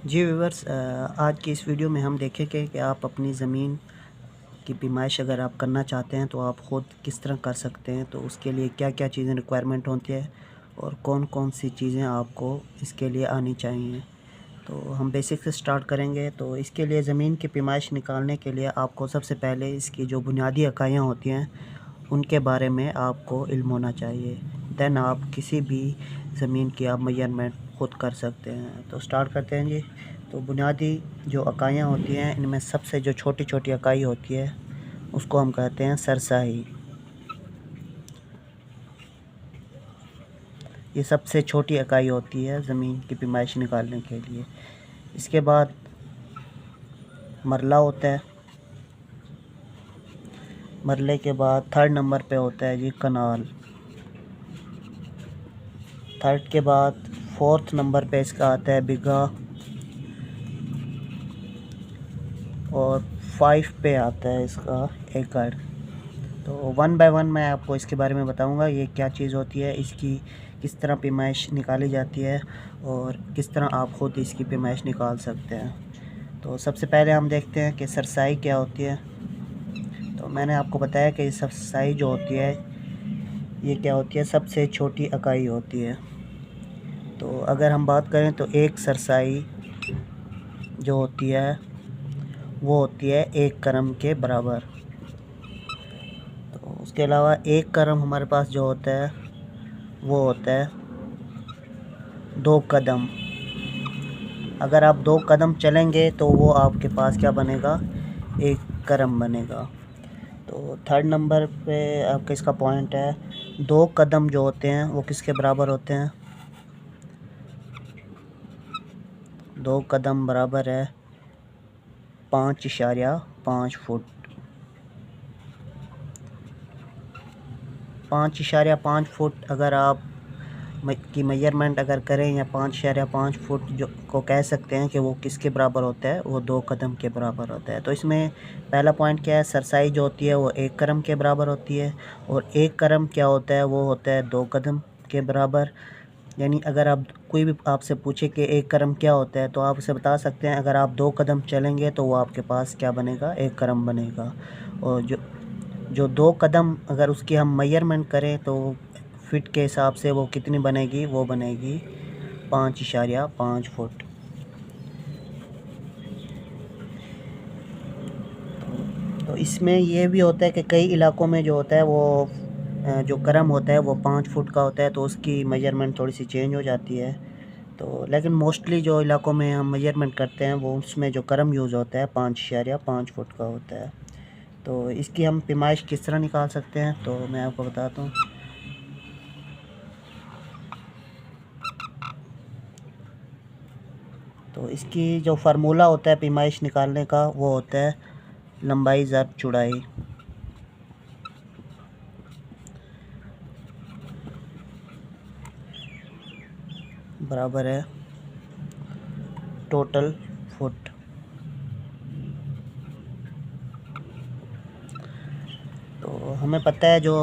जी viewers, आज की इस वीडियो में हम देखेंगे कि आप अपनी ज़मीन की पैमाइश अगर आप करना चाहते हैं तो आप ख़ुद किस तरह कर सकते हैं। तो उसके लिए क्या क्या चीज़ें रिक्वायरमेंट होती है और कौन कौन सी चीज़ें आपको इसके लिए आनी चाहिए। तो हम बेसिक से स्टार्ट करेंगे। तो इसके लिए ज़मीन की पैमाइश निकालने के लिए आपको सबसे पहले इसकी जो बुनियादी इकाइयाँ होती हैं उनके बारे में आपको इल्म होना चाहिए। देन आप किसी भी ज़मीन की आप मेजरमेंट ख़ुद कर सकते हैं। तो स्टार्ट करते हैं जी। तो बुनियादी जो इकाइयाँ होती हैं इनमें सबसे जो छोटी छोटी इकाई होती है उसको हम कहते हैं सरसाई। ये सबसे छोटी इकाई होती है ज़मीन की पैमाइश निकालने के लिए। इसके बाद मरला होता है। मरले के बाद थर्ड नंबर पे होता है जी कनाल। थर्ड के बाद फोर्थ नंबर पे इसका आता है बिघा। और 5 पे आता है इसका एकड़। तो वन बाय वन मैं आपको इसके बारे में बताऊंगा ये क्या चीज़ होती है, इसकी किस तरह पैमाइश निकाली जाती है और किस तरह आप ख़ुद इसकी पैमाइश निकाल सकते हैं। तो सबसे पहले हम देखते हैं कि सरसाई क्या होती है। तो मैंने आपको बताया कि सरसाई जो होती है ये क्या होती है, सबसे छोटी इकाई होती है। तो अगर हम बात करें तो एक सरसाई जो होती है वो होती है 1 करम के बराबर। तो उसके अलावा 1 करम हमारे पास जो होता है वो होता है 2 कदम। अगर आप 2 कदम चलेंगे तो वो आपके पास क्या बनेगा, 1 करम बनेगा। तो थर्ड नंबर पे आपका इसका पॉइंट है 2 कदम जो होते हैं वो किसके बराबर होते हैं। 2 कदम बराबर है 5.5 फुट। 5.5 फुट अगर आप की मेजरमेंट अगर करें या 5.5 फुट जो को कह सकते हैं कि वो किसके बराबर होता है, वो 2 कदम के बराबर होता है। तो इसमें पहला पॉइंट क्या है, सरसाई जो होती है वो 1 करम के बराबर होती है और 1 करम क्या होता है, वो होता है 2 कदम के बराबर। यानी अगर आप कोई भी आपसे पूछे कि 1 करम क्या होता है तो आप उसे बता सकते हैं अगर आप 2 कदम चलेंगे तो वो आपके पास क्या बनेगा, 1 करम बनेगा। और जो 2 कदम अगर उसकी हम मेजरमेंट करें तो फिट के हिसाब से वो कितनी बनेगी, वो बनेगी 5.5 फुट। तो इसमें ये भी होता है कि कई इलाकों में जो होता है वो जो करम होता है वो 5 फुट का होता है तो उसकी मेजरमेंट थोड़ी सी चेंज हो जाती है। तो लेकिन मोस्टली जो इलाकों में हम मेजरमेंट करते हैं वो उसमें जो करम यूज़ होता है 5.5 फुट का होता है। तो इसकी हम पैमाइश किस तरह निकाल सकते हैं तो मैं आपको बताता हूँ। तो इसकी जो फार्मूला होता है पैमाइश निकालने का वो होता है लंबाई ज़र चौड़ाई। बराबर है टोटल फुट। तो हमें पता है जो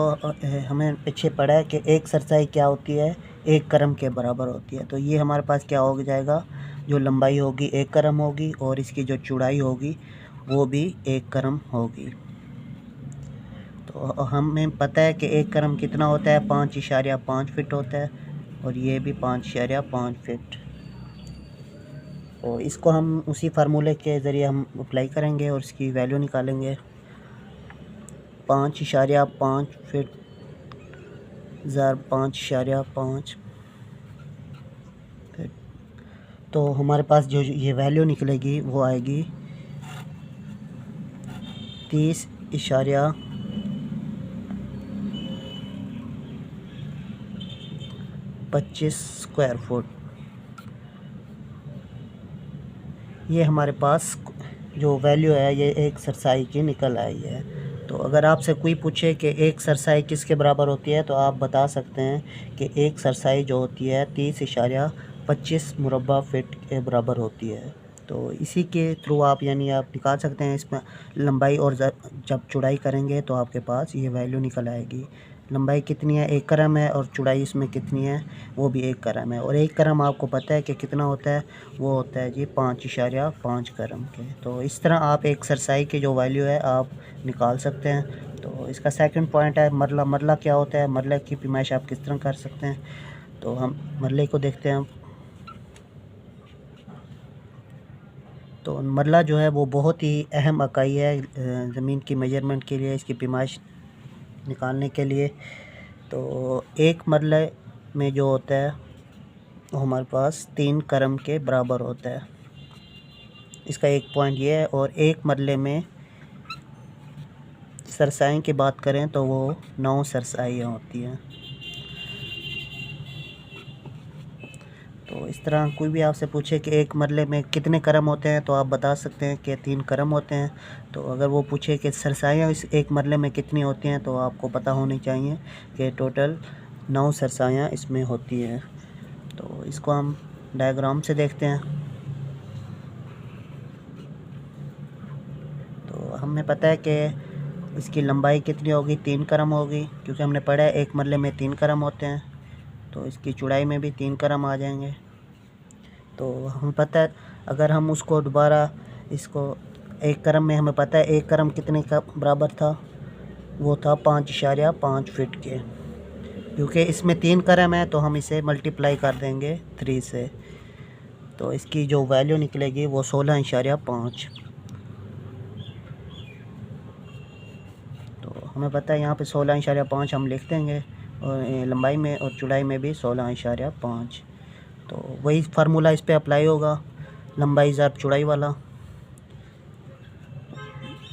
हमें पीछे पड़ा है कि एक सरसाई क्या होती है, 1 करम के बराबर होती है। तो ये हमारे पास क्या हो जाएगा, जो लंबाई होगी 1 करम होगी और इसकी जो चौड़ाई होगी वो भी 1 करम होगी। तो हमें पता है कि 1 करम कितना होता है, 5.5 फिट होता है और ये भी 5.5 फिट। तो इसको हम उसी फार्मूले के ज़रिए हम अप्लाई करेंगे और इसकी वैल्यू निकालेंगे। 5.5 फिट ज़र 5.5 फिट। तो हमारे पास जो ये वैल्यू निकलेगी वो आएगी 30.25 स्क्वायर फुट। ये हमारे पास जो वैल्यू है ये एक सरसाई की निकल आई है। तो अगर आपसे कोई पूछे कि एक सरसाई किसके बराबर होती है तो आप बता सकते हैं कि एक सरसाई जो होती है 30.25 मुरब्बा फ़ीट के बराबर होती है। तो इसी के थ्रू आप यानी आप निकाल सकते हैं इसमें लंबाई और जब चौड़ाई करेंगे तो आपके पास ये वैल्यू निकल आएगी। लंबाई कितनी है 1 करम है, और चौड़ाई इसमें कितनी है वो भी 1 करम है। और 1 करम आपको पता है कि कितना होता है, वो होता है जी 5.5 करम के। तो इस तरह आप एक सरसाई की जो वैल्यू है आप निकाल सकते हैं। तो इसका सेकंड पॉइंट है मरला। मरला क्या होता है, मरला की पैमाइश आप किस तरह कर सकते हैं। तो हम मरले को देखते हैं। तो मरला जो है वो बहुत ही अहम इकाई है ज़मीन की मेजरमेंट के लिए, इसकी पैमाइश निकालने के लिए। तो एक मरले में जो होता है वो हमारे पास 3 करम के बराबर होता है। इसका एक पॉइंट ये है। और एक मरले में सरसाई की बात करें तो वो 9 सरसाइयाँ होती हैं। तो इस तरह कोई भी आपसे पूछे कि एक मरले में कितने करम होते हैं तो आप बता सकते हैं कि 3 करम होते हैं। तो अगर वो पूछे कि सरसाइयाँ इस एक मरले में कितनी होती हैं तो आपको पता होनी चाहिए कि टोटल 9 सरसाइयाँ इसमें होती हैं। तो इसको हम डायग्राम से देखते हैं। तो हमें पता है कि इसकी लंबाई कितनी होगी, 3 करम होगी, क्योंकि हमने पढ़ा है एक मरले में 3 करम होते हैं। तो इसकी चौड़ाई में भी 3 करम आ जाएंगे। तो हमें पता है अगर हम उसको दोबारा इसको 1 करम में, हमें पता है 1 करम कितने का बराबर था, वो था 5.5 फीट के। क्योंकि इसमें 3 करम है तो हम इसे मल्टीप्लाई कर देंगे 3 से। तो इसकी जो वैल्यू निकलेगी वो 16.5। तो हमें पता है यहाँ पे 16.5 हम लिख देंगे, और लंबाई में और चौड़ाई में भी 16.5। तो वही फार्मूला इस पे अप्लाई होगा, लंबाई ज़रब चौड़ाई वाला।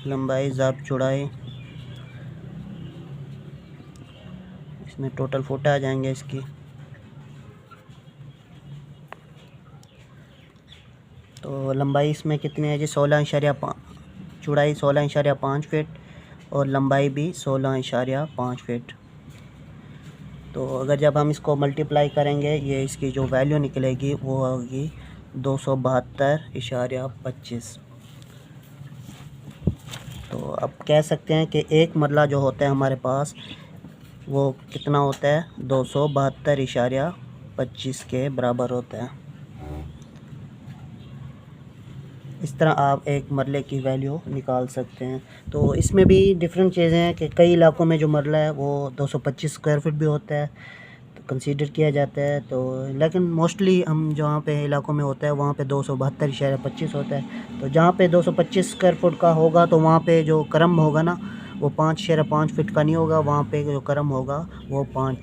लंबाई ज़रब चौड़ाई, इसमें टोटल फुट आ जाएंगे इसकी। तो लंबाई इसमें कितनी है जी 16.5, चौड़ाई 16.5 फीट और लंबाई भी 16.5 फीट। तो अगर जब हम इसको मल्टीप्लाई करेंगे, ये इसकी जो वैल्यू निकलेगी वो होगी 272.25। तो अब कह सकते हैं कि एक मरला जो होता है हमारे पास वो कितना होता है, 272.25 के बराबर होता है। इस तरह आप एक मरले की वैल्यू निकाल सकते हैं। तो इसमें भी डिफरेंट चीज़ें हैं कि कई इलाकों में जो मरला है वो 225 स्क्वायर फीट भी होता है, तो कंसीडर किया जाता है। तो लेकिन मोस्टली हम जहाँ पे इलाकों में होता है वहाँ पे 272.25 होता है। तो जहाँ पे 225 स्क्वायर फुट का होगा तो वहाँ पे जो करम होगा ना वो 5.5 फीट का नहीं होगा, वहाँ पे जो करम होगा वो 5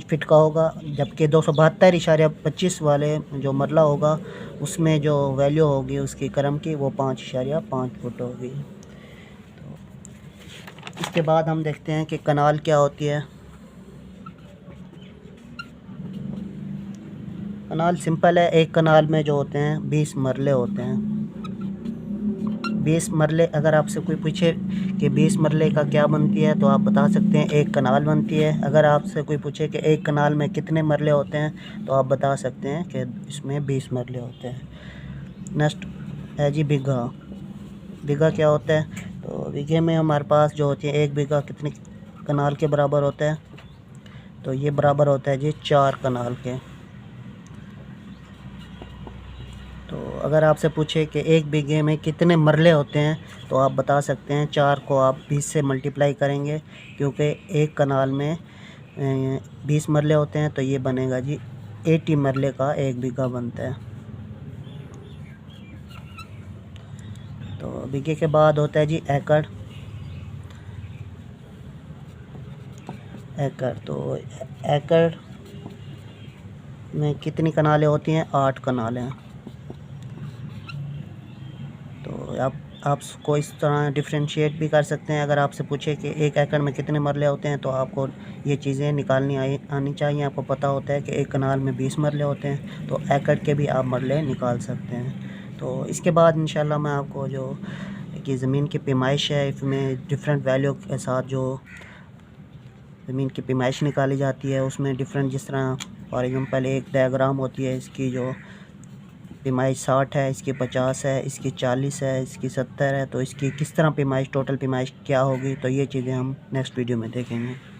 फीट का होगा। जबकि 272.25 वाले जो मरला होगा उसमें जो वैल्यू होगी उसकी करम की वो 5.5 फुट होगी। तो इसके बाद हम देखते हैं कि कनाल क्या होती है। कनाल सिंपल है। एक कनाल में जो होते हैं 20 मरले होते हैं। 20 मरले, अगर आपसे कोई पूछे कि 20 मरले का क्या बनती है तो आप बता सकते हैं 1 कनाल बनती है। अगर आपसे कोई पूछे कि 1 कनाल में कितने मरले होते हैं तो आप बता सकते हैं कि इसमें 20 मरले होते हैं। नेक्स्ट है जी बीघा। बीघा क्या होता है, तो बीघे में हमारे पास जो होती है 1 बीघा कितने कनाल के बराबर होता है, तो ये बराबर होता है जी 4 कनाल के। तो अगर आपसे पूछे कि 1 बीघे में कितने मरले होते हैं तो आप बता सकते हैं 4 को आप 20 से मल्टीप्लाई करेंगे, क्योंकि 1 कनाल में 20 मरले होते हैं तो ये बनेगा जी 80 मरले का 1 बीघा बनता है। तो बीघे के बाद होता है जी एकड़। एकड़, तो एकड़ में कितनी कनालें होती हैं, 8 कनालें। तो आप उसको इस तरह डिफ्रेंशिएट भी कर सकते हैं। अगर आपसे पूछे कि 1 एकड़ में कितने मरले होते हैं तो आपको ये चीज़ें निकालनी आनी चाहिए। आपको पता होता है कि 1 कनाल में 20 मरले होते हैं, तो एकड़ के भी आप मरले निकाल सकते हैं। तो इसके बाद इंशाल्लाह मैं आपको जो कि ज़मीन की पैमाइश है, इसमें डिफरेंट वैल्यू के साथ जो ज़मीन की पैमाइश निकाली जाती है उसमें डिफरेंट, जिस तरह फॉर एग्ज़ाम्पल एक डायग्राम होती है, इसकी जो पैमाइश 60 है, इसकी 50 है, इसकी 40 है, इसकी 70 है, तो इसकी किस तरह पैमाइश, टोटल पैमाइश क्या होगी, तो ये चीज़ें हम नेक्स्ट वीडियो में देखेंगे।